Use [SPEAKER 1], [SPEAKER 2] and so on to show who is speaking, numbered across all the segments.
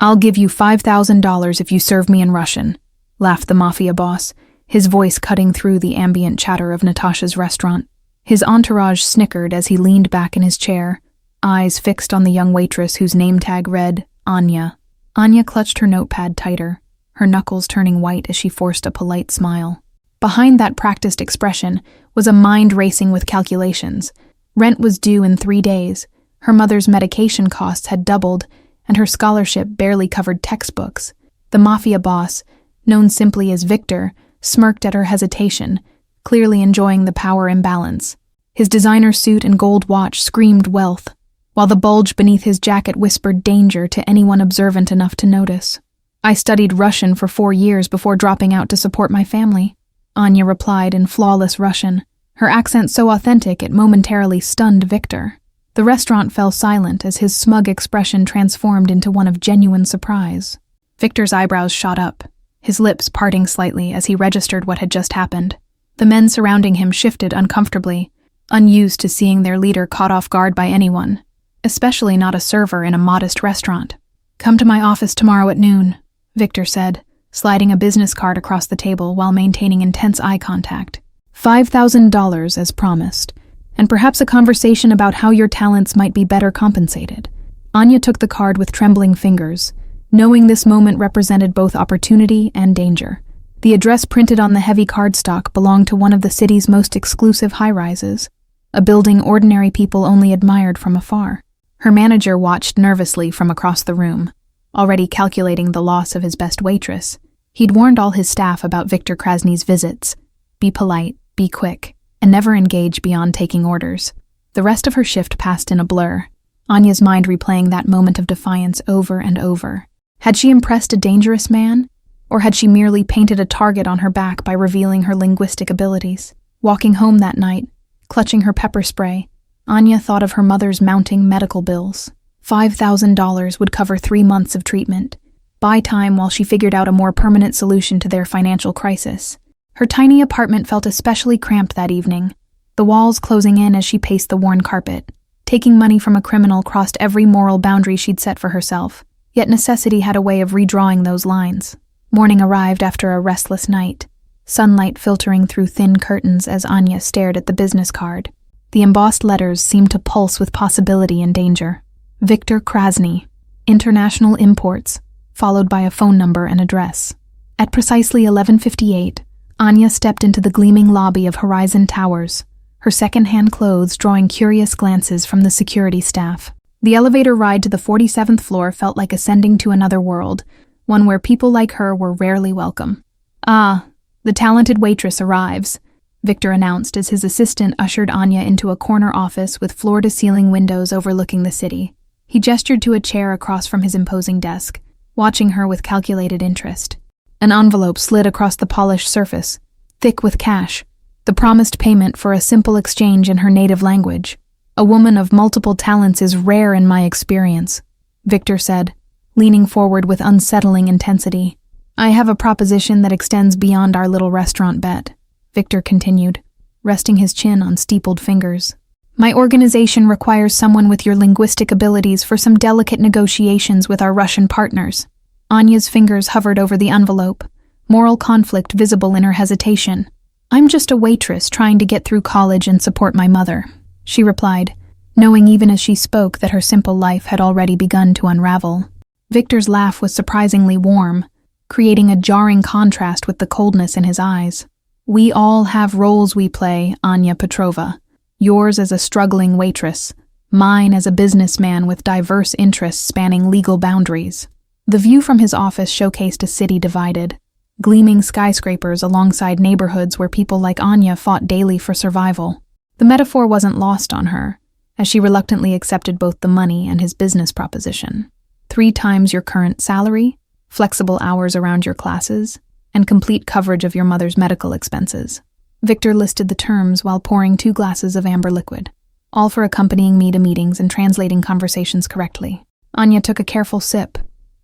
[SPEAKER 1] "I'll give you $5,000 if you serve me in Russian," laughed the mafia boss, his voice cutting through the ambient chatter of Natasha's restaurant. His entourage snickered as he leaned back in his chair, eyes fixed on the young waitress whose name tag read, Anya. Anya clutched her notepad tighter, her knuckles turning white as she forced a polite smile. Behind that practiced expression was a mind racing with calculations. Rent was due in 3 days, her mother's medication costs had doubled, and her scholarship barely covered textbooks. The mafia boss, known simply as Victor, smirked at her hesitation, clearly enjoying the power imbalance. His designer suit and gold watch screamed wealth, while the bulge beneath his jacket whispered danger to anyone observant enough to notice. "I studied Russian for 4 years before dropping out to support my family," Anya replied in flawless Russian, her accent so authentic it momentarily stunned Victor. The restaurant fell silent as his smug expression transformed into one of genuine surprise. Victor's eyebrows shot up, his lips parting slightly as he registered what had just happened. The men surrounding him shifted uncomfortably, unused to seeing their leader caught off guard by anyone, especially not a server in a modest restaurant. "Come to my office tomorrow at noon," Victor said, sliding a business card across the table while maintaining intense eye contact. $5,000 as promised, and perhaps a conversation about how your talents might be better compensated. Anya took the card with trembling fingers, knowing this moment represented both opportunity and danger. The address printed on the heavy cardstock belonged to one of the city's most exclusive high-rises, a building ordinary people only admired from afar. Her manager watched nervously from across the room, already calculating the loss of his best waitress. He'd warned all his staff about Victor Krasny's visits. Be polite, be quick, and never engage beyond taking orders. The rest of her shift passed in a blur, Anya's mind replaying that moment of defiance over and over. Had she impressed a dangerous man, or had she merely painted a target on her back by revealing her linguistic abilities? Walking home that night, clutching her pepper spray, Anya thought of her mother's mounting medical bills. $5,000 would cover 3 months of treatment, buy time while she figured out a more permanent solution to their financial crisis. Her tiny apartment felt especially cramped that evening, the walls closing in as she paced the worn carpet. Taking money from a criminal crossed every moral boundary she'd set for herself, yet necessity had a way of redrawing those lines. Morning arrived after a restless night, sunlight filtering through thin curtains as Anya stared at the business card. The embossed letters seemed to pulse with possibility and danger. Victor Krasny, International Imports, followed by a phone number and address. At precisely 11:58, Anya stepped into the gleaming lobby of Horizon Towers, her second-hand clothes drawing curious glances from the security staff. The elevator ride to the 47th floor felt like ascending to another world, one where people like her were rarely welcome. "Ah, the talented waitress arrives," Victor announced as his assistant ushered Anya into a corner office with floor-to-ceiling windows overlooking the city. He gestured to a chair across from his imposing desk, watching her with calculated interest. An envelope slid across the polished surface, thick with cash, the promised payment for a simple exchange in her native language. "A woman of multiple talents is rare in my experience," Victor said, leaning forward with unsettling intensity. "I have a proposition that extends beyond our little restaurant bet," Victor continued, resting his chin on steepled fingers. "My organization requires someone with your linguistic abilities for some delicate negotiations with our Russian partners." Anya's fingers hovered over the envelope, moral conflict visible in her hesitation. "I'm just a waitress trying to get through college and support my mother," she replied, knowing even as she spoke that her simple life had already begun to unravel. Victor's laugh was surprisingly warm, creating a jarring contrast with the coldness in his eyes. "We all have roles we play, Anya Petrova. Yours as a struggling waitress, mine as a businessman with diverse interests spanning legal boundaries." The view from his office showcased a city divided, gleaming skyscrapers alongside neighborhoods where people like Anya fought daily for survival. The metaphor wasn't lost on her, as she reluctantly accepted both the money and his business proposition. 3 times your current salary, flexible hours around your classes, and complete coverage of your mother's medical expenses. Victor listed the terms while pouring 2 glasses of amber liquid, all for accompanying me to meetings and translating conversations correctly. Anya took a careful sip,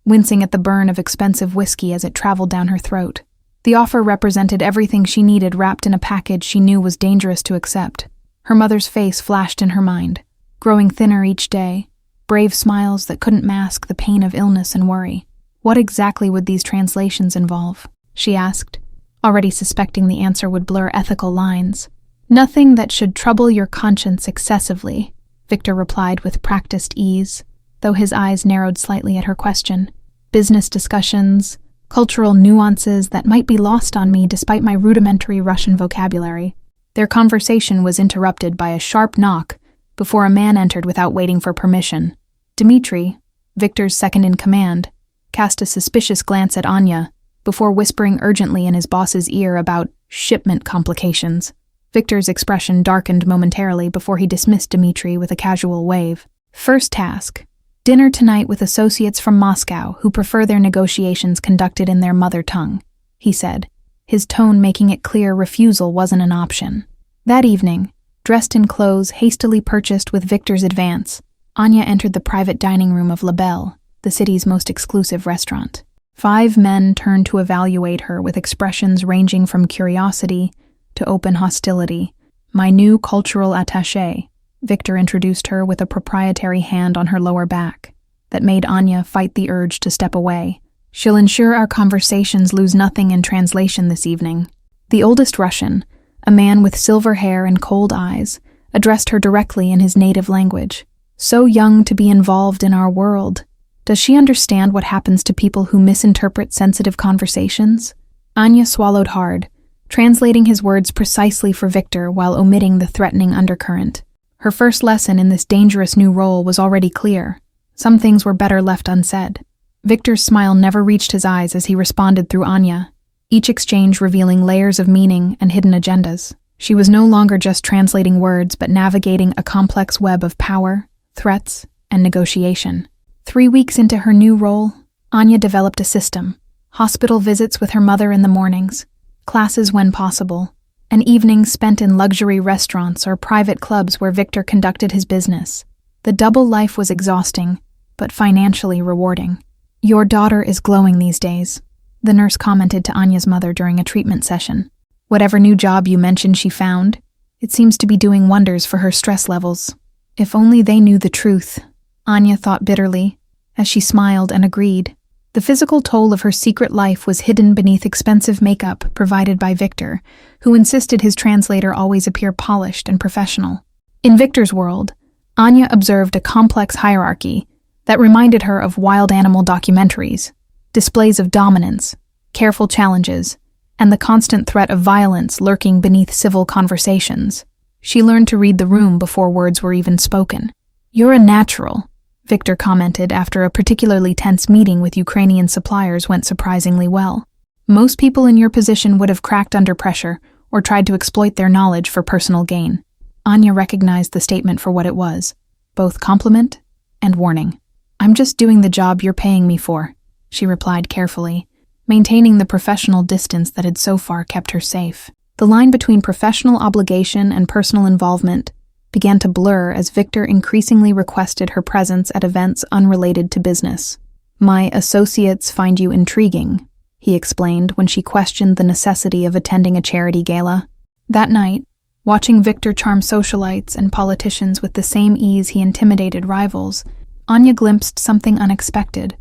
[SPEAKER 1] wincing at the burn of expensive whiskey as it traveled down her throat. The offer represented everything she needed wrapped in a package she knew was dangerous to accept. Her mother's face flashed in her mind, growing thinner each day, brave smiles that couldn't mask the pain of illness and worry. What exactly would these translations involve? She asked, already suspecting the answer would blur ethical lines. Nothing that should trouble your conscience excessively, Victor replied with practiced ease, though his eyes narrowed slightly at her question. Business discussions, cultural nuances that might be lost on me despite my rudimentary Russian vocabulary. Their conversation was interrupted by a sharp knock before a man entered without waiting for permission. Dmitri, Victor's second-in-command, cast a suspicious glance at Anya before whispering urgently in his boss's ear about shipment complications. Victor's expression darkened momentarily before he dismissed Dmitri with a casual wave. First task: dinner tonight with associates from Moscow who prefer their negotiations conducted in their mother tongue, he said, his tone making it clear refusal wasn't an option. That evening, dressed in clothes hastily purchased with Victor's advance, Anya entered the private dining room of La Belle, the city's most exclusive restaurant. 5 men turned to evaluate her with expressions ranging from curiosity to open hostility. My new cultural attaché, Victor introduced her with a proprietary hand on her lower back that made Anya fight the urge to step away. She'll ensure our conversations lose nothing in translation this evening. The oldest Russian, a man with silver hair and cold eyes, addressed her directly in his native language. So young to be involved in our world. Does she understand what happens to people who misinterpret sensitive conversations? Anya swallowed hard, translating his words precisely for Victor while omitting the threatening undercurrent. Her first lesson in this dangerous new role was already clear. Some things were better left unsaid. Victor's smile never reached his eyes as he responded through Anya, each exchange revealing layers of meaning and hidden agendas. She was no longer just translating words but navigating a complex web of power, threats, and negotiation. 3 weeks into her new role, Anya developed a system: hospital visits with her mother in the mornings, classes when possible, and evenings spent in luxury restaurants or private clubs where Victor conducted his business. The double life was exhausting, but financially rewarding. Your daughter is glowing these days, the nurse commented to Anya's mother during a treatment session. Whatever new job you mentioned she found, it seems to be doing wonders for her stress levels. If only they knew the truth, Anya thought bitterly, as she smiled and agreed. The physical toll of her secret life was hidden beneath expensive makeup provided by Victor, who insisted his translator always appear polished and professional. In Victor's world, Anya observed a complex hierarchy that reminded her of wild animal documentaries, displays of dominance, careful challenges, and the constant threat of violence lurking beneath civil conversations. She learned to read the room before words were even spoken. You're a natural, Victor commented after a particularly tense meeting with Ukrainian suppliers went surprisingly well. Most people in your position would have cracked under pressure or tried to exploit their knowledge for personal gain. Anya recognized the statement for what it was, both compliment and warning. I'm just doing the job you're paying me for, she replied carefully, maintaining the professional distance that had so far kept her safe. The line between professional obligation and personal involvement began to blur as Victor increasingly requested her presence at events unrelated to business. My associates find you intriguing, he explained when she questioned the necessity of attending a charity gala. That night, watching Victor charm socialites and politicians with the same ease he intimidated rivals, Anya glimpsed something unexpected.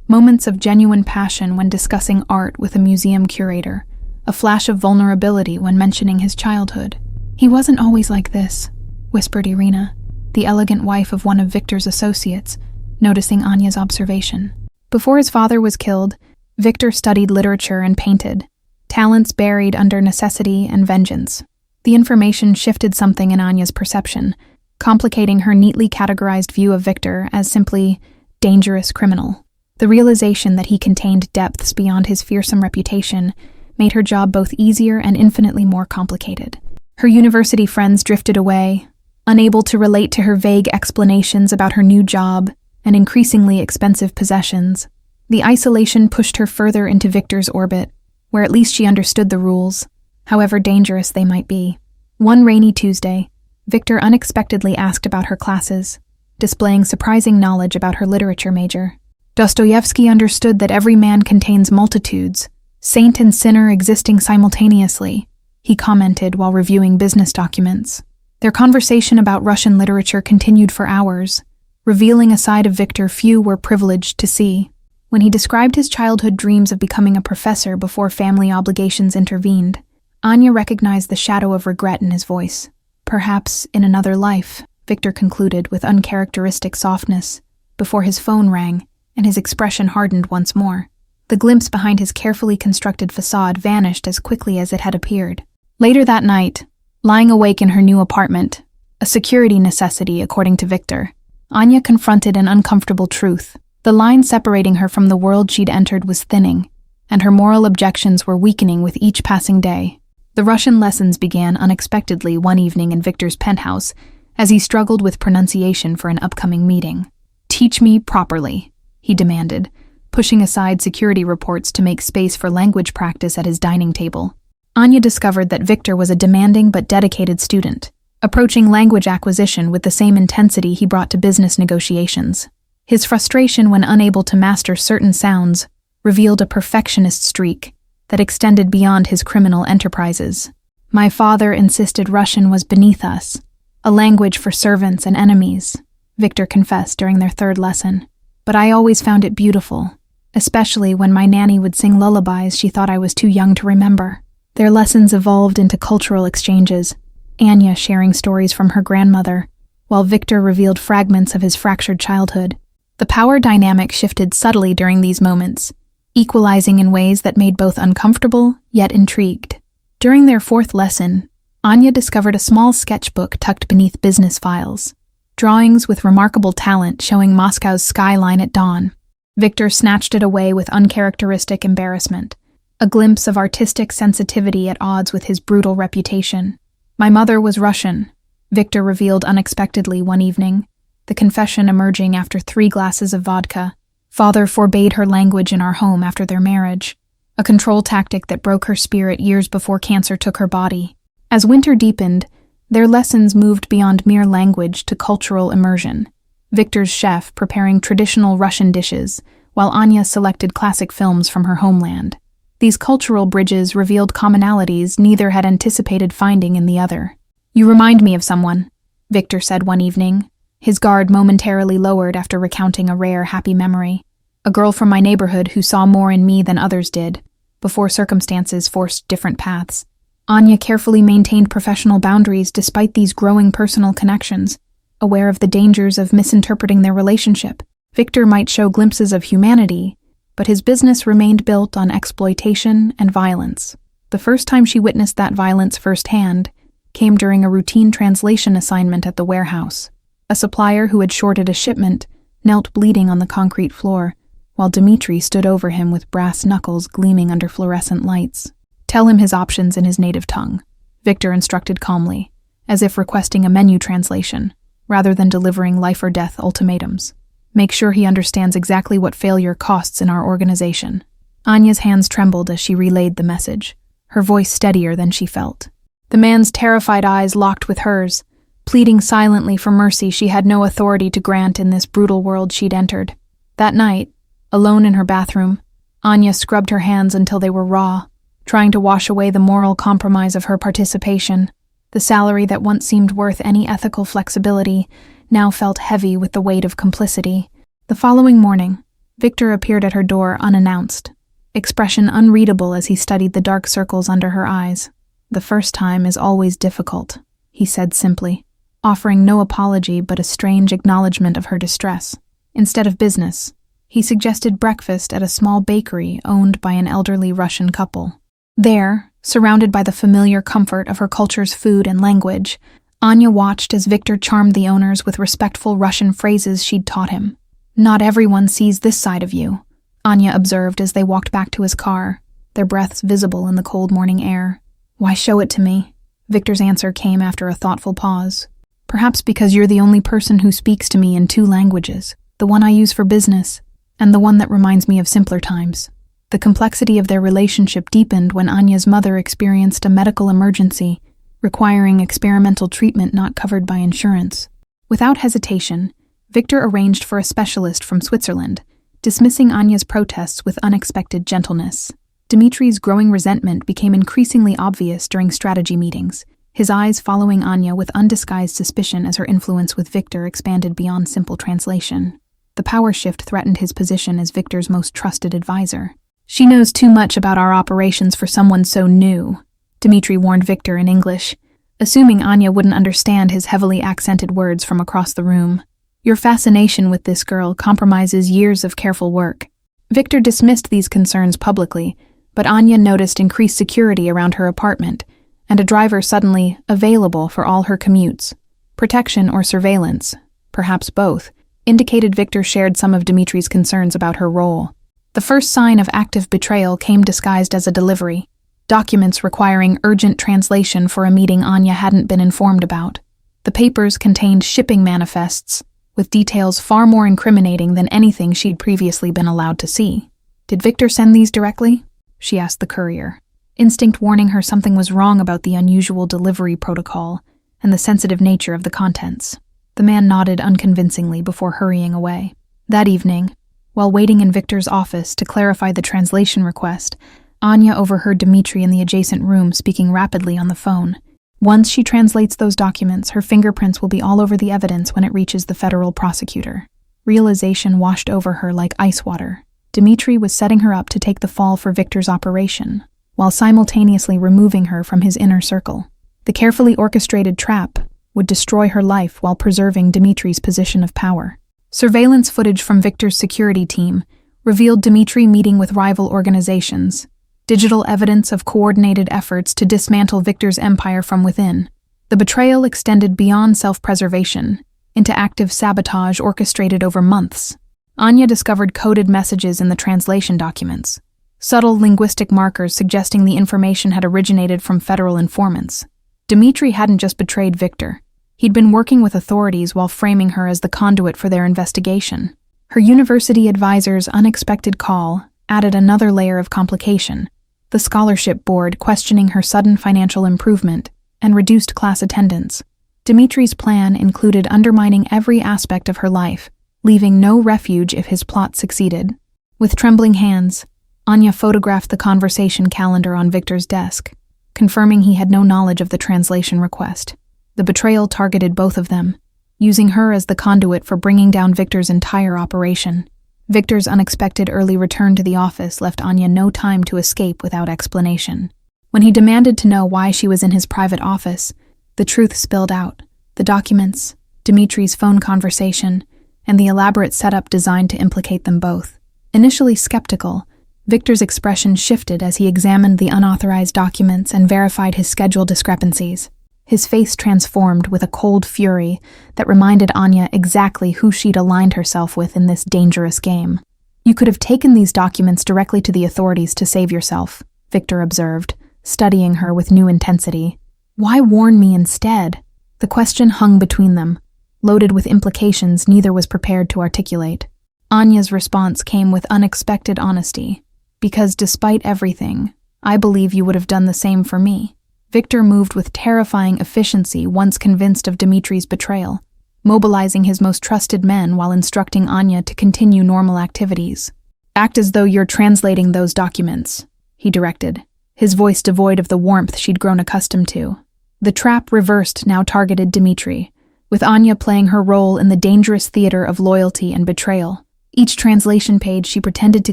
[SPEAKER 1] Moments of genuine passion when discussing art with a museum curator, a flash of vulnerability when mentioning his childhood. He wasn't always like this, whispered Irina, the elegant wife of one of Victor's associates, noticing Anya's observation. Before his father was killed, Victor studied literature and painted, talents buried under necessity and vengeance. The information shifted something in Anya's perception, complicating her neatly categorized view of Victor as simply dangerous criminal. The realization that he contained depths beyond his fearsome reputation made her job both easier and infinitely more complicated. Her university friends drifted away, unable to relate to her vague explanations about her new job and increasingly expensive possessions. The isolation pushed her further into Victor's orbit, where at least she understood the rules, however dangerous they might be. One rainy Tuesday, Victor unexpectedly asked about her classes, displaying surprising knowledge about her literature major. Dostoevsky understood that every man contains multitudes, saint and sinner existing simultaneously, he commented while reviewing business documents. Their conversation about Russian literature continued for hours, revealing a side of Victor few were privileged to see. When he described his childhood dreams of becoming a professor before family obligations intervened, Anya recognized the shadow of regret in his voice. Perhaps in another life, Victor concluded with uncharacteristic softness, before his phone rang and his expression hardened once more. The glimpse behind his carefully constructed facade vanished as quickly as it had appeared. Later that night, lying awake in her new apartment, a security necessity according to Victor, Anya confronted an uncomfortable truth. The line separating her from the world she'd entered was thinning, and her moral objections were weakening with each passing day. The Russian lessons began unexpectedly one evening in Victor's penthouse as he struggled with pronunciation for an upcoming meeting. "Teach me properly," he demanded, pushing aside security reports to make space for language practice at his dining table. Anya discovered that Victor was a demanding but dedicated student, approaching language acquisition with the same intensity he brought to business negotiations. His frustration when unable to master certain sounds revealed a perfectionist streak that extended beyond his criminal enterprises. "My father insisted Russian was beneath us, a language for servants and enemies," Victor confessed during their third lesson. "But I always found it beautiful, especially when my nanny would sing lullabies she thought I was too young to remember." Their lessons evolved into cultural exchanges, Anya sharing stories from her grandmother, while Victor revealed fragments of his fractured childhood. The power dynamic shifted subtly during these moments, equalizing in ways that made both uncomfortable yet intrigued. During their fourth lesson, Anya discovered a small sketchbook tucked beneath business files, drawings with remarkable talent showing Moscow's skyline at dawn. Victor snatched it away with uncharacteristic embarrassment, a glimpse of artistic sensitivity at odds with his brutal reputation. "My mother was Russian," Victor revealed unexpectedly one evening, the confession emerging after 3 glasses of vodka. "Father forbade her language in our home after their marriage, a control tactic that broke her spirit years before cancer took her body." As winter deepened, their lessons moved beyond mere language to cultural immersion. Victor's chef preparing traditional Russian dishes, while Anya selected classic films from her homeland. These cultural bridges revealed commonalities neither had anticipated finding in the other. "You remind me of someone," Victor said one evening, his guard momentarily lowered after recounting a rare, happy memory. "A girl from my neighborhood who saw more in me than others did, before circumstances forced different paths." Anya carefully maintained professional boundaries despite these growing personal connections, aware of the dangers of misinterpreting their relationship. Victor might show glimpses of humanity, but his business remained built on exploitation and violence. The first time she witnessed that violence firsthand came during a routine translation assignment at the warehouse. A supplier who had shorted a shipment knelt bleeding on the concrete floor, while Dmitri stood over him with brass knuckles gleaming under fluorescent lights. "Tell him his options in his native tongue," Victor instructed calmly, as if requesting a menu translation, rather than delivering life-or-death ultimatums. "Make sure he understands exactly what failure costs in our organization." Anya's hands trembled as she relayed the message, her voice steadier than she felt. The man's terrified eyes locked with hers, pleading silently for mercy she had no authority to grant in this brutal world she'd entered. That night, alone in her bathroom, Anya scrubbed her hands until they were raw, trying to wash away the moral compromise of her participation. The salary that once seemed worth any ethical flexibility now felt heavy with the weight of complicity. The following morning, Victor appeared at her door unannounced, expression unreadable as he studied the dark circles under her eyes. "The first time is always difficult," he said simply, offering no apology but a strange acknowledgement of her distress. Instead of business, he suggested breakfast at a small bakery owned by an elderly Russian couple. There, surrounded by the familiar comfort of her culture's food and language, Anya watched as Victor charmed the owners with respectful Russian phrases she'd taught him. "Not everyone sees this side of you," Anya observed as they walked back to his car, their breaths visible in the cold morning air. "Why show it to me?" Victor's answer came after a thoughtful pause. "Perhaps because you're the only person who speaks to me in 2 languages, the one I use for business, and the one that reminds me of simpler times." The complexity of their relationship deepened when Anya's mother experienced a medical emergency, requiring experimental treatment not covered by insurance. Without hesitation, Victor arranged for a specialist from Switzerland, dismissing Anya's protests with unexpected gentleness. Dmitri's growing resentment became increasingly obvious during strategy meetings, his eyes following Anya with undisguised suspicion as her influence with Victor expanded beyond simple translation. The power shift threatened his position as Victor's most trusted advisor. "She knows too much about our operations for someone so new," Dmitri warned Victor in English, assuming Anya wouldn't understand his heavily accented words from across the room. "Your fascination with this girl compromises years of careful work." Victor dismissed these concerns publicly, but Anya noticed increased security around her apartment, and a driver suddenly available for all her commutes. Protection or surveillance, perhaps both, indicated Victor shared some of Dmitri's concerns about her role. The first sign of active betrayal came disguised as a delivery, documents requiring urgent translation for a meeting Anya hadn't been informed about. The papers contained shipping manifests, with details far more incriminating than anything she'd previously been allowed to see. "Did Victor send these directly?" she asked the courier, instinct warning her something was wrong about the unusual delivery protocol and the sensitive nature of the contents. The man nodded unconvincingly before hurrying away. That evening, while waiting in Victor's office to clarify the translation request, Anya overheard Dmitri in the adjacent room speaking rapidly on the phone. Once she translates those documents, her fingerprints will be all over the evidence when it reaches the federal prosecutor. Realization washed over her like ice water. Dmitri was setting her up to take the fall for Victor's operation, while simultaneously removing her from his inner circle. The carefully orchestrated trap would destroy her life while preserving Dmitri's position of power. Surveillance footage from Victor's security team revealed Dmitri meeting with rival organizations, digital evidence of coordinated efforts to dismantle Victor's empire from within. The betrayal extended beyond self-preservation into active sabotage orchestrated over months. Anya discovered coded messages in the translation documents, subtle linguistic markers suggesting the information had originated from federal informants. Dmitri hadn't just betrayed Victor. He'd been working with authorities while framing her as the conduit for their investigation. Her university advisor's unexpected call added another layer of complication. The scholarship board questioning her sudden financial improvement and reduced class attendance. Dmitri's plan included undermining every aspect of her life, leaving no refuge if his plot succeeded. With trembling hands, Anya photographed the conversation calendar on Victor's desk, confirming he had no knowledge of the translation request. The betrayal targeted both of them, using her as the conduit for bringing down Victor's entire operation. Victor's unexpected early return to the office left Anya no time to escape without explanation. When he demanded to know why she was in his private office, the truth spilled out. The documents, Dmitri's phone conversation, and the elaborate setup designed to implicate them both. Initially skeptical, Victor's expression shifted as he examined the unauthorized documents and verified his schedule discrepancies. His face transformed with a cold fury that reminded Anya exactly who she'd aligned herself with in this dangerous game. "You could have taken these documents directly to the authorities to save yourself," Victor observed, studying her with new intensity. "Why warn me instead?" The question hung between them, loaded with implications neither was prepared to articulate. Anya's response came with unexpected honesty. "Because despite everything, I believe you would have done the same for me." Victor moved with terrifying efficiency once convinced of Dmitri's betrayal, mobilizing his most trusted men while instructing Anya to continue normal activities. "Act as though you're translating those documents," he directed, his voice devoid of the warmth she'd grown accustomed to. The trap reversed now targeted Dmitri, with Anya playing her role in the dangerous theater of loyalty and betrayal. Each translation page she pretended to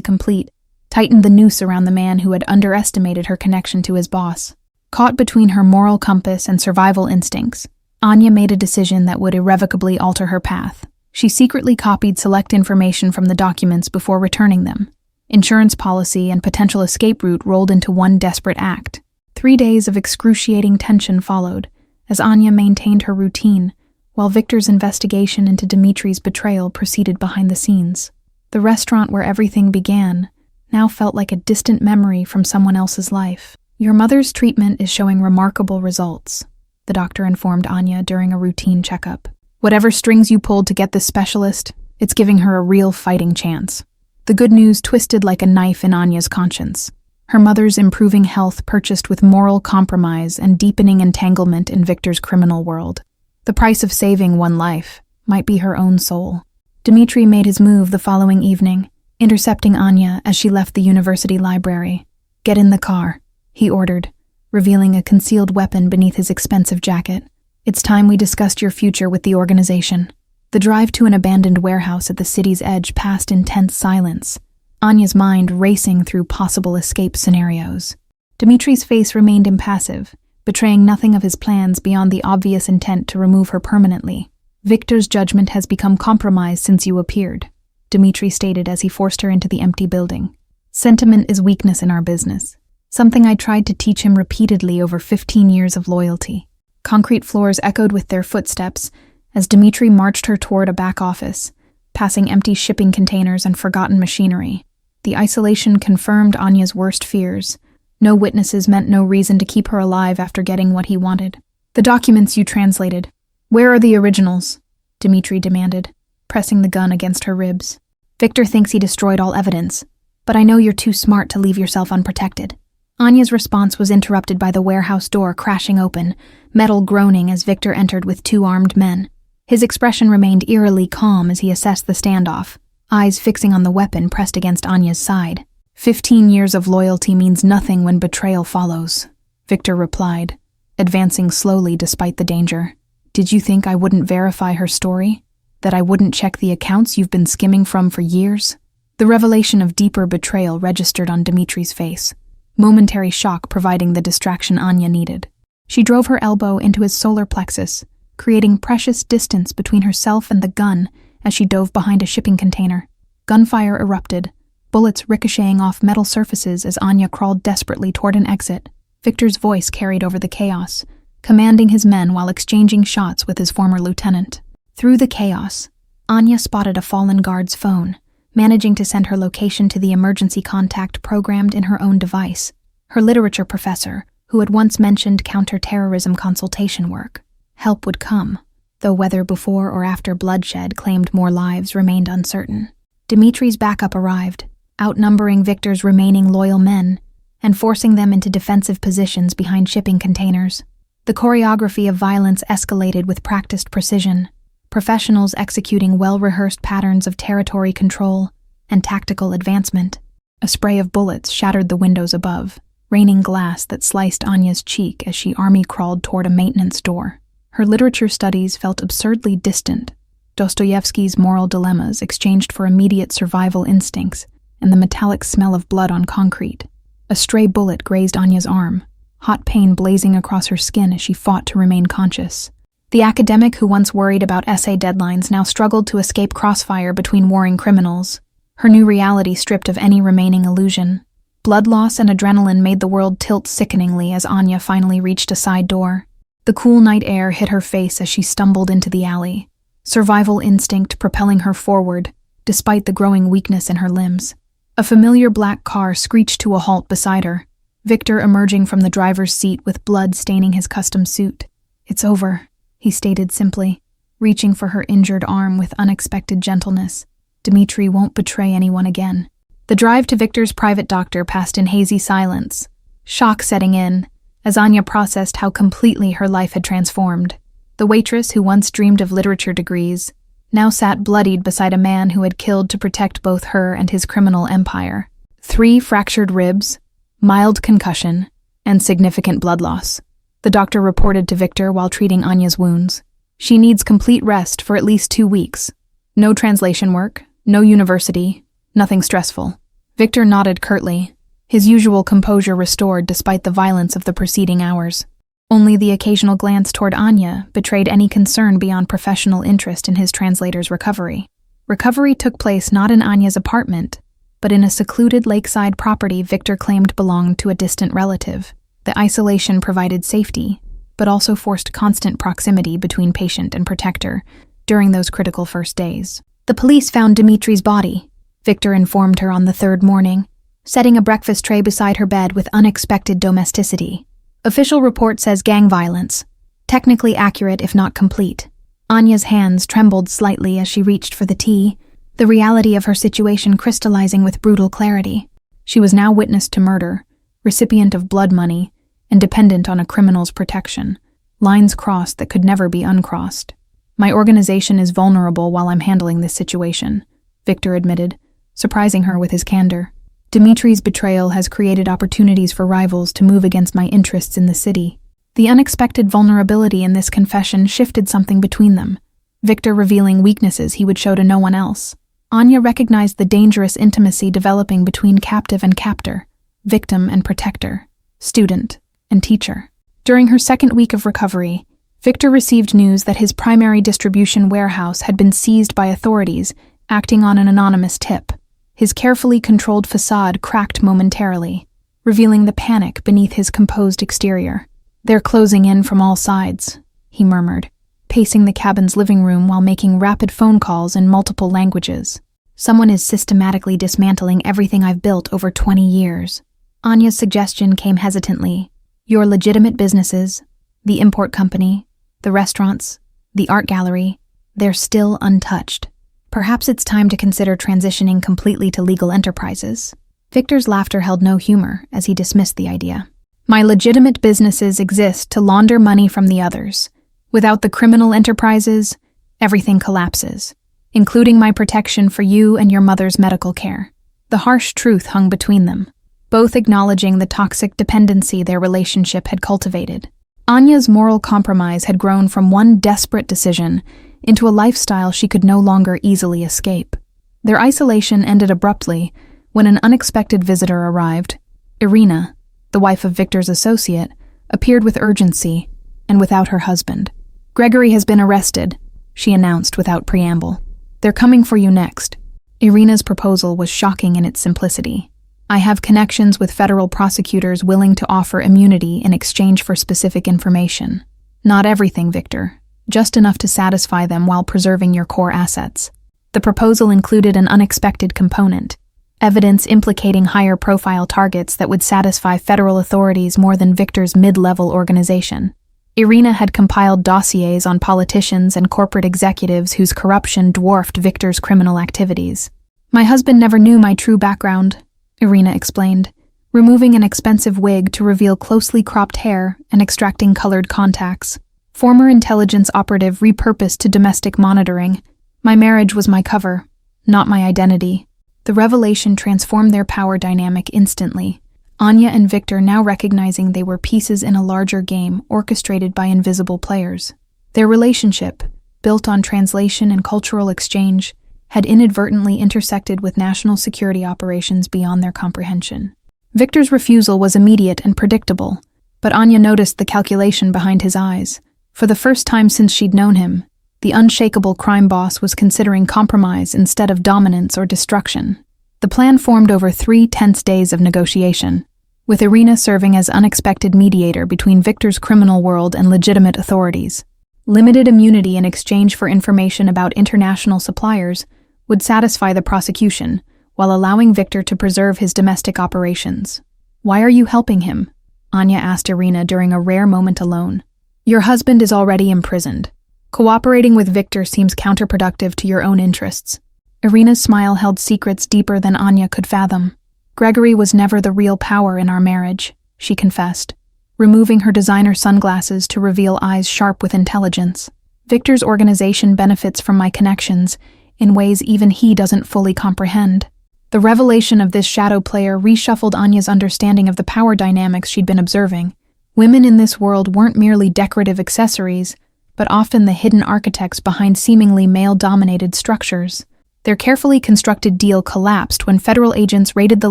[SPEAKER 1] complete tightened the noose around the man who had underestimated her connection to his boss. Caught between her moral compass and survival instincts, Anya made a decision that would irrevocably alter her path. She secretly copied select information from the documents before returning them. Insurance policy and potential escape route rolled into one desperate act. 3 days of excruciating tension followed, as Anya maintained her routine, while Victor's investigation into Dmitri's betrayal proceeded behind the scenes. The restaurant where everything began now felt like a distant memory from someone else's life. "Your mother's treatment is showing remarkable results," the doctor informed Anya during a routine checkup. "Whatever strings you pulled to get this specialist, it's giving her a real fighting chance." The good news twisted like a knife in Anya's conscience. Her mother's improving health purchased with moral compromise and deepening entanglement in Victor's criminal world. The price of saving one life might be her own soul. Dmitri made his move the following evening, intercepting Anya as she left the university library. "Get in the car," he ordered, revealing a concealed weapon beneath his expensive jacket. "It's time we discussed your future with the organization." The drive to an abandoned warehouse at the city's edge passed in tense silence, Anya's mind racing through possible escape scenarios. Dimitri's face remained impassive, betraying nothing of his plans beyond the obvious intent to remove her permanently. "Victor's judgment has become compromised since you appeared," Dimitri stated as he forced her into the empty building. "Sentiment is weakness in our business, something I tried to teach him repeatedly over 15 years of loyalty." Concrete floors echoed with their footsteps as Dimitri marched her toward a back office, passing empty shipping containers and forgotten machinery. The isolation confirmed Anya's worst fears. No witnesses meant no reason to keep her alive after getting what he wanted. "The documents you translated. Where are the originals?" Dimitri demanded, pressing the gun against her ribs. "Victor thinks he destroyed all evidence, but I know you're too smart to leave yourself unprotected." Anya's response was interrupted by the warehouse door crashing open, metal groaning as Victor entered with 2 armed men. His expression remained eerily calm as he assessed the standoff, eyes fixing on the weapon pressed against Anya's side. 15 years of loyalty means nothing when betrayal follows," Victor replied, advancing slowly despite the danger. "Did you think I wouldn't verify her story? That I wouldn't check the accounts you've been skimming from for years?" The revelation of deeper betrayal registered on Dimitri's face, momentary shock providing the distraction Anya needed. She drove her elbow into his solar plexus, creating precious distance between herself and the gun as she dove behind a shipping container. Gunfire erupted, bullets ricocheting off metal surfaces as Anya crawled desperately toward an exit. Victor's voice carried over the chaos, commanding his men while exchanging shots with his former lieutenant. Through the chaos, Anya spotted a fallen guard's phone, managing to send her location to the emergency contact programmed in her own device. Her literature professor, who had once mentioned counter-terrorism consultation work. Help would come, though whether before or after bloodshed claimed more lives remained uncertain. Dimitri's backup arrived, outnumbering Victor's remaining loyal men and forcing them into defensive positions behind shipping containers. The choreography of violence escalated with practiced precision, professionals executing well-rehearsed patterns of territory control and tactical advancement. A spray of bullets shattered the windows above, raining glass that sliced Anya's cheek as she army-crawled toward a maintenance door. Her literature studies felt absurdly distant, Dostoevsky's moral dilemmas exchanged for immediate survival instincts and the metallic smell of blood on concrete. A stray bullet grazed Anya's arm, hot pain blazing across her skin as she fought to remain conscious. The academic who once worried about essay deadlines now struggled to escape crossfire between warring criminals, her new reality stripped of any remaining illusion. Blood loss and adrenaline made the world tilt sickeningly as Anya finally reached a side door. The cool night air hit her face as she stumbled into the alley, survival instinct propelling her forward, despite the growing weakness in her limbs. A familiar black car screeched to a halt beside her, Victor emerging from the driver's seat with blood staining his custom suit. "It's over," he stated simply, reaching for her injured arm with unexpected gentleness. "Dimitri won't betray anyone again." The drive to Victor's private doctor passed in hazy silence, shock setting in as Anya processed how completely her life had transformed. The waitress who once dreamed of literature degrees now sat bloodied beside a man who had killed to protect both her and his criminal empire. 3 fractured ribs, mild concussion, and significant blood loss. The doctor reported to Victor while treating Anya's wounds. "She needs complete rest for at least 2 weeks. No translation work, no university, nothing stressful." Victor nodded curtly, his usual composure restored despite the violence of the preceding hours. Only the occasional glance toward Anya betrayed any concern beyond professional interest in his translator's recovery. Recovery took place not in Anya's apartment, but in a secluded lakeside property Victor claimed belonged to a distant relative. The isolation provided safety, but also forced constant proximity between patient and protector during those critical first days. "The police found Dimitri's body," Victor informed her on the 3rd morning, setting a breakfast tray beside her bed with unexpected domesticity. "Official report says gang violence. Technically accurate if not complete." Anya's hands trembled slightly as she reached for the tea, the reality of her situation crystallizing with brutal clarity. She was now witness to murder, recipient of blood money, and dependent on a criminal's protection. Lines crossed that could never be uncrossed. "My organization is vulnerable while I'm handling this situation," Victor admitted, surprising her with his candor. Dimitri's betrayal has created opportunities for rivals to move against my interests in the city. The unexpected vulnerability in this confession shifted something between them, Victor revealing weaknesses he would show to no one else. Anya recognized the dangerous intimacy developing between captive and captor, victim and protector, student and teacher. During her second week of recovery, Victor received news that his primary distribution warehouse had been seized by authorities, acting on an anonymous tip. His carefully controlled facade cracked momentarily, revealing the panic beneath his composed exterior. "They're closing in from all sides," he murmured, pacing the cabin's living room while making rapid phone calls in multiple languages. "Someone is systematically dismantling everything I've built over 20 years. Anya's suggestion came hesitantly. "Your legitimate businesses, the import company, the restaurants, the art gallery, they're still untouched. Perhaps it's time to consider transitioning completely to legal enterprises." Victor's laughter held no humor as he dismissed the idea. "My legitimate businesses exist to launder money from the others. Without the criminal enterprises, everything collapses, including my protection for you and your mother's medical care." The harsh truth hung between them, both acknowledging the toxic dependency their relationship had cultivated. Anya's moral compromise had grown from one desperate decision into a lifestyle she could no longer easily escape. Their isolation ended abruptly when an unexpected visitor arrived. Irina, the wife of Victor's associate, appeared with urgency and without her husband. "Gregory has been arrested," she announced without preamble. "They're coming for you next." Irina's proposal was shocking in its simplicity. "I have connections with federal prosecutors willing to offer immunity in exchange for specific information. Not everything, Victor, just enough to satisfy them while preserving your core assets." The proposal included an unexpected component, evidence implicating higher-profile targets that would satisfy federal authorities more than Victor's mid-level organization. Irina had compiled dossiers on politicians and corporate executives whose corruption dwarfed Victor's criminal activities. "My husband never knew my true background," Irina explained, removing an expensive wig to reveal closely cropped hair and extracting colored contacts. "Former intelligence operative repurposed to domestic monitoring. My marriage was my cover, not my identity." The revelation transformed their power dynamic instantly, Anya and Victor now recognizing they were pieces in a larger game orchestrated by invisible players. Their relationship, built on translation and cultural exchange, had inadvertently intersected with national security operations beyond their comprehension. Victor's refusal was immediate and predictable, but Anya noticed the calculation behind his eyes. For the first time since she'd known him, the unshakable crime boss was considering compromise instead of dominance or destruction. The plan formed over 3 tense days of negotiation, with Irina serving as unexpected mediator between Victor's criminal world and legitimate authorities. Limited immunity in exchange for information about international suppliers would satisfy the prosecution, while allowing Victor to preserve his domestic operations. "Why are you helping him?" Anya asked Irina during a rare moment alone. "Your husband is already imprisoned. Cooperating with Victor seems counterproductive to your own interests." Irina's smile held secrets deeper than Anya could fathom. "Gregory was never the real power in our marriage," she confessed, removing her designer sunglasses to reveal eyes sharp with intelligence. "Victor's organization benefits from my connections in ways even he doesn't fully comprehend." The revelation of this shadow player reshuffled Anya's understanding of the power dynamics she'd been observing. Women in this world weren't merely decorative accessories, but often the hidden architects behind seemingly male-dominated structures. Their carefully constructed deal collapsed when federal agents raided the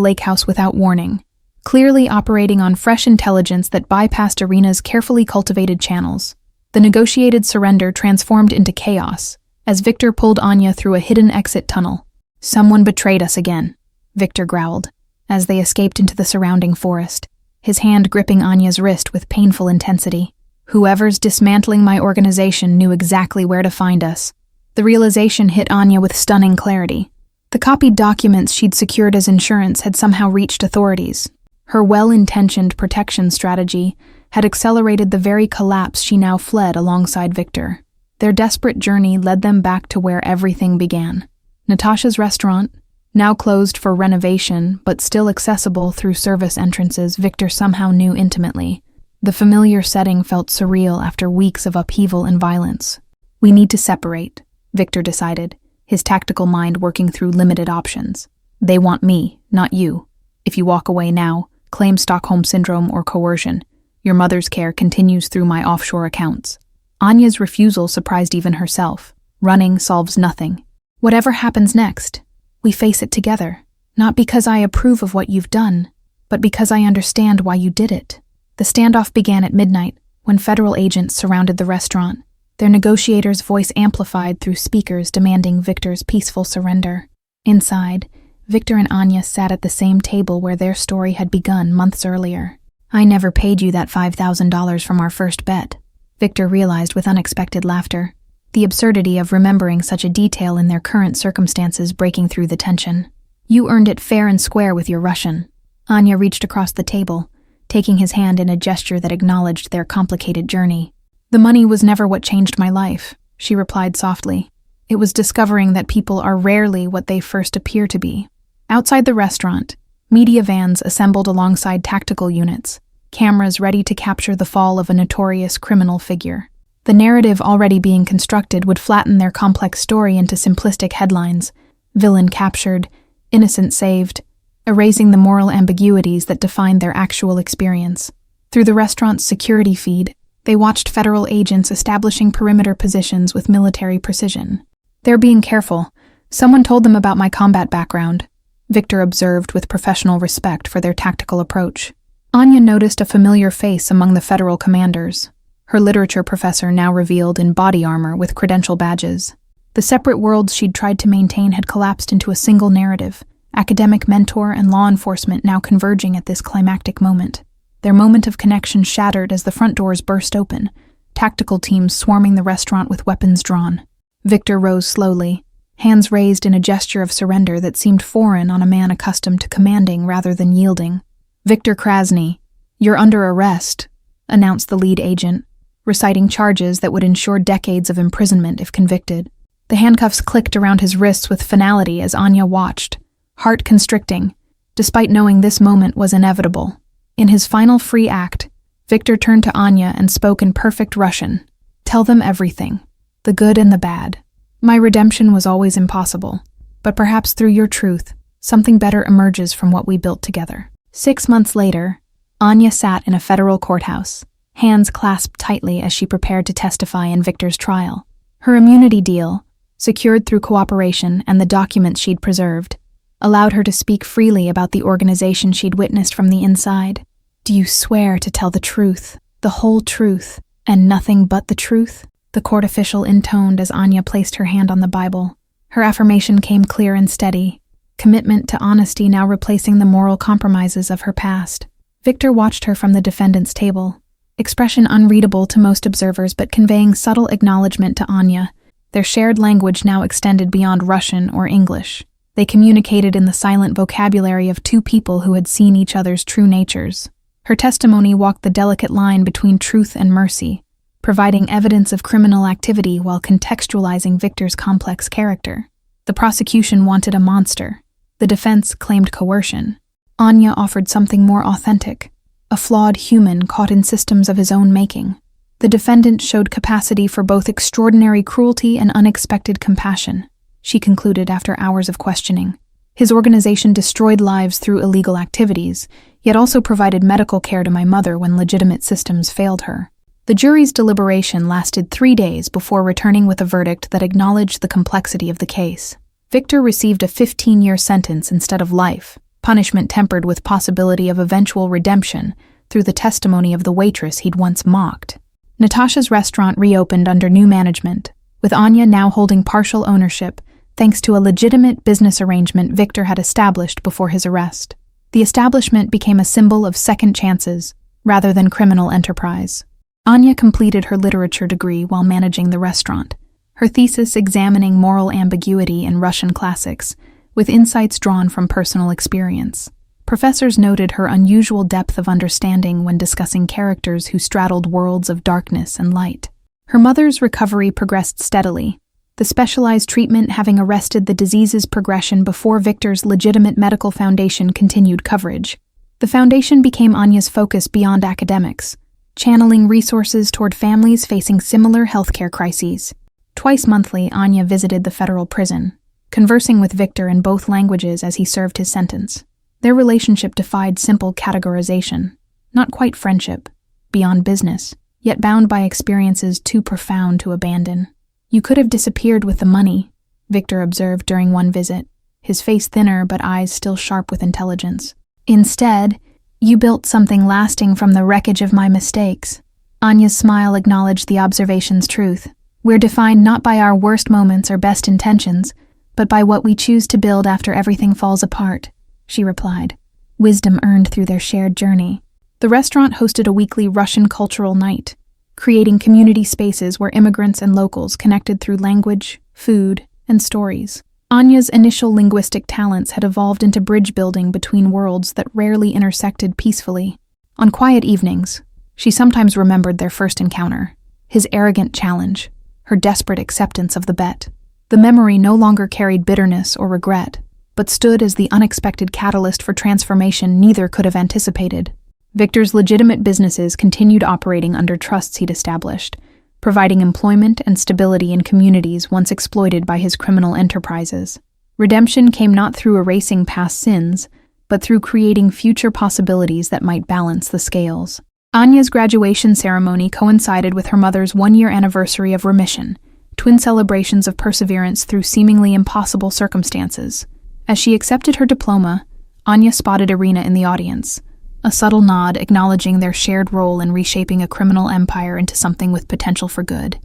[SPEAKER 1] lake house without warning, clearly operating on fresh intelligence that bypassed Irina's carefully cultivated channels. The negotiated surrender transformed into chaos as Victor pulled Anya through a hidden exit tunnel. "Someone betrayed us again," Victor growled, as they escaped into the surrounding forest, his hand gripping Anya's wrist with painful intensity. "Whoever's dismantling my organization knew exactly where to find us." The realization hit Anya with stunning clarity. The copied documents she'd secured as insurance had somehow reached authorities. Her well-intentioned protection strategy had accelerated the very collapse she now fled alongside Victor. Their desperate journey led them back to where everything began. Natasha's restaurant, now closed for renovation but still accessible through service entrances Victor somehow knew intimately. The familiar setting felt surreal after weeks of upheaval and violence. "We need to separate," Victor decided, his tactical mind working through limited options. "They want me, not you." If you walk away now, claim Stockholm Syndrome or coercion. Your mother's care continues through my offshore accounts." Anya's refusal surprised even herself. Running solves nothing. "Whatever happens next, we face it together. Not because I approve of what you've done, but because I understand why you did it." The standoff began at midnight, when federal agents surrounded the restaurant, their negotiator's voice amplified through speakers demanding Victor's peaceful surrender. Inside, Victor and Anya sat at the same table where their story had begun months earlier. "I never paid you that $5,000 from our first bet," Victor realized with unexpected laughter, the absurdity of remembering such a detail in their current circumstances breaking through the tension. "You earned it fair and square with your Russian." Anya reached across the table, taking his hand in a gesture that acknowledged their complicated journey. "The money was never what changed my life," she replied softly. "It was discovering that people are rarely what they first appear to be." Outside the restaurant, media vans assembled alongside tactical units, cameras ready to capture the fall of a notorious criminal figure. The narrative already being constructed would flatten their complex story into simplistic headlines: "Villain captured," "Innocent saved," erasing the moral ambiguities that defined their actual experience. Through the restaurant's security feed, they watched federal agents establishing perimeter positions with military precision. "They're being careful. Someone told them about my combat background," Victor observed with professional respect for their tactical approach. Anya noticed a familiar face among the federal commanders, her literature professor now revealed in body armor with credential badges. The separate worlds she'd tried to maintain had collapsed into a single narrative, academic mentor and law enforcement now converging at this climactic moment. Their moment of connection shattered as the front doors burst open, tactical teams swarming the restaurant with weapons drawn. Victor rose slowly, hands raised in a gesture of surrender that seemed foreign on a man accustomed to commanding rather than yielding. "Victor Krasny, you're under arrest," announced the lead agent, reciting charges that would ensure decades of imprisonment if convicted. The handcuffs clicked around his wrists with finality as Anya watched, heart constricting, despite knowing this moment was inevitable. In his final free act, Victor turned to Anya and spoke in perfect Russian. "Tell them everything, the good and the bad. My redemption was always impossible, but perhaps through your truth, something better emerges from what we built together." 6 months later, Anya sat in a federal courthouse, hands clasped tightly as she prepared to testify in Victor's trial. Her immunity deal, secured through cooperation and the documents she'd preserved, allowed her to speak freely about the organization she'd witnessed from the inside. "Do you swear to tell the truth, the whole truth, and nothing but the truth?" the court official intoned as Anya placed her hand on the Bible. Her affirmation came clear and steady, commitment to honesty now replacing the moral compromises of her past. Victor watched her from the defendant's table, expression unreadable to most observers but conveying subtle acknowledgement to Anya. Their shared language now extended beyond Russian or English. They communicated in the silent vocabulary of two people who had seen each other's true natures. Her testimony walked the delicate line between truth and mercy, providing evidence of criminal activity while contextualizing Victor's complex character. The prosecution wanted a monster. The defense claimed coercion. Anya offered something more authentic, a flawed human caught in systems of his own making. The defendant showed capacity for both extraordinary cruelty and unexpected compassion, she concluded after hours of questioning. His organization destroyed lives through illegal activities, yet also provided medical care to my mother when legitimate systems failed her. The jury's deliberation lasted 3 days before returning with a verdict that acknowledged the complexity of the case. Victor received a 15-year sentence instead of life, punishment tempered with possibility of eventual redemption through the testimony of the waitress he'd once mocked. Natasha's restaurant reopened under new management, with Anya now holding partial ownership thanks to a legitimate business arrangement Victor had established before his arrest. The establishment became a symbol of second chances rather than criminal enterprise. Anya completed her literature degree while managing the restaurant, her thesis examining moral ambiguity in Russian classics, with insights drawn from personal experience. Professors noted her unusual depth of understanding when discussing characters who straddled worlds of darkness and light. Her mother's recovery progressed steadily, the specialized treatment having arrested the disease's progression before Victor's legitimate medical foundation continued coverage. The foundation became Anya's focus beyond academics, channeling resources toward families facing similar healthcare crises. Twice monthly, Anya visited the federal prison, conversing with Victor in both languages as he served his sentence. Their relationship defied simple categorization. Not quite friendship, beyond business, yet bound by experiences too profound to abandon. "You could have disappeared with the money," Victor observed during one visit, his face thinner but eyes still sharp with intelligence. "Instead, you built something lasting from the wreckage of my mistakes." Anya's smile acknowledged the observation's truth. "We're defined not by our worst moments or best intentions, but by what we choose to build after everything falls apart," she replied, wisdom earned through their shared journey. The restaurant hosted a weekly Russian cultural night, creating community spaces where immigrants and locals connected through language, food, and stories. Anya's initial linguistic talents had evolved into bridge building between worlds that rarely intersected peacefully. On quiet evenings, she sometimes remembered their first encounter, his arrogant challenge, her desperate acceptance of the bet. The memory no longer carried bitterness or regret, but stood as the unexpected catalyst for transformation neither could have anticipated. Victor's legitimate businesses continued operating under trusts he'd established, providing employment and stability in communities once exploited by his criminal enterprises. Redemption came not through erasing past sins, but through creating future possibilities that might balance the scales. Anya's graduation ceremony coincided with her mother's one-year anniversary of remission, twin celebrations of perseverance through seemingly impossible circumstances. As she accepted her diploma, Anya spotted Irina in the audience, a subtle nod acknowledging their shared role in reshaping a criminal empire into something with potential for good.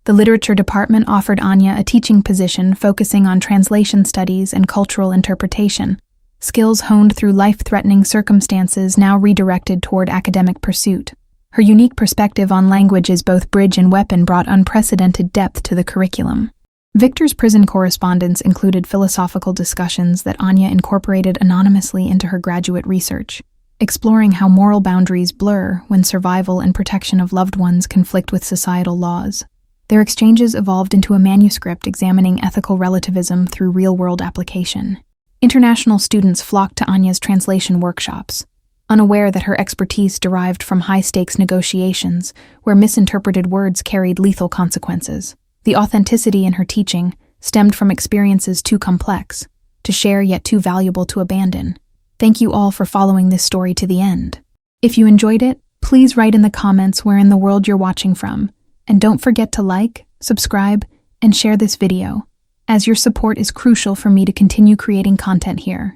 [SPEAKER 1] The literature department offered Anya a teaching position focusing on translation studies and cultural interpretation, skills honed through life-threatening circumstances now redirected toward academic pursuit. Her unique perspective on language as both bridge and weapon brought unprecedented depth to the curriculum. Victor's prison correspondence included philosophical discussions that Anya incorporated anonymously into her graduate research, exploring how moral boundaries blur when survival and protection of loved ones conflict with societal laws. Their exchanges evolved into a manuscript examining ethical relativism through real-world application. International students flocked to Anya's translation workshops, unaware that her expertise derived from high-stakes negotiations where misinterpreted words carried lethal consequences. The authenticity in her teaching stemmed from experiences too complex to share yet too valuable to abandon. Thank you all for following this story to the end. If you enjoyed it, please write in the comments where in the world you're watching from, and don't forget to like, subscribe, and share this video, as your support is crucial for me to continue creating content here.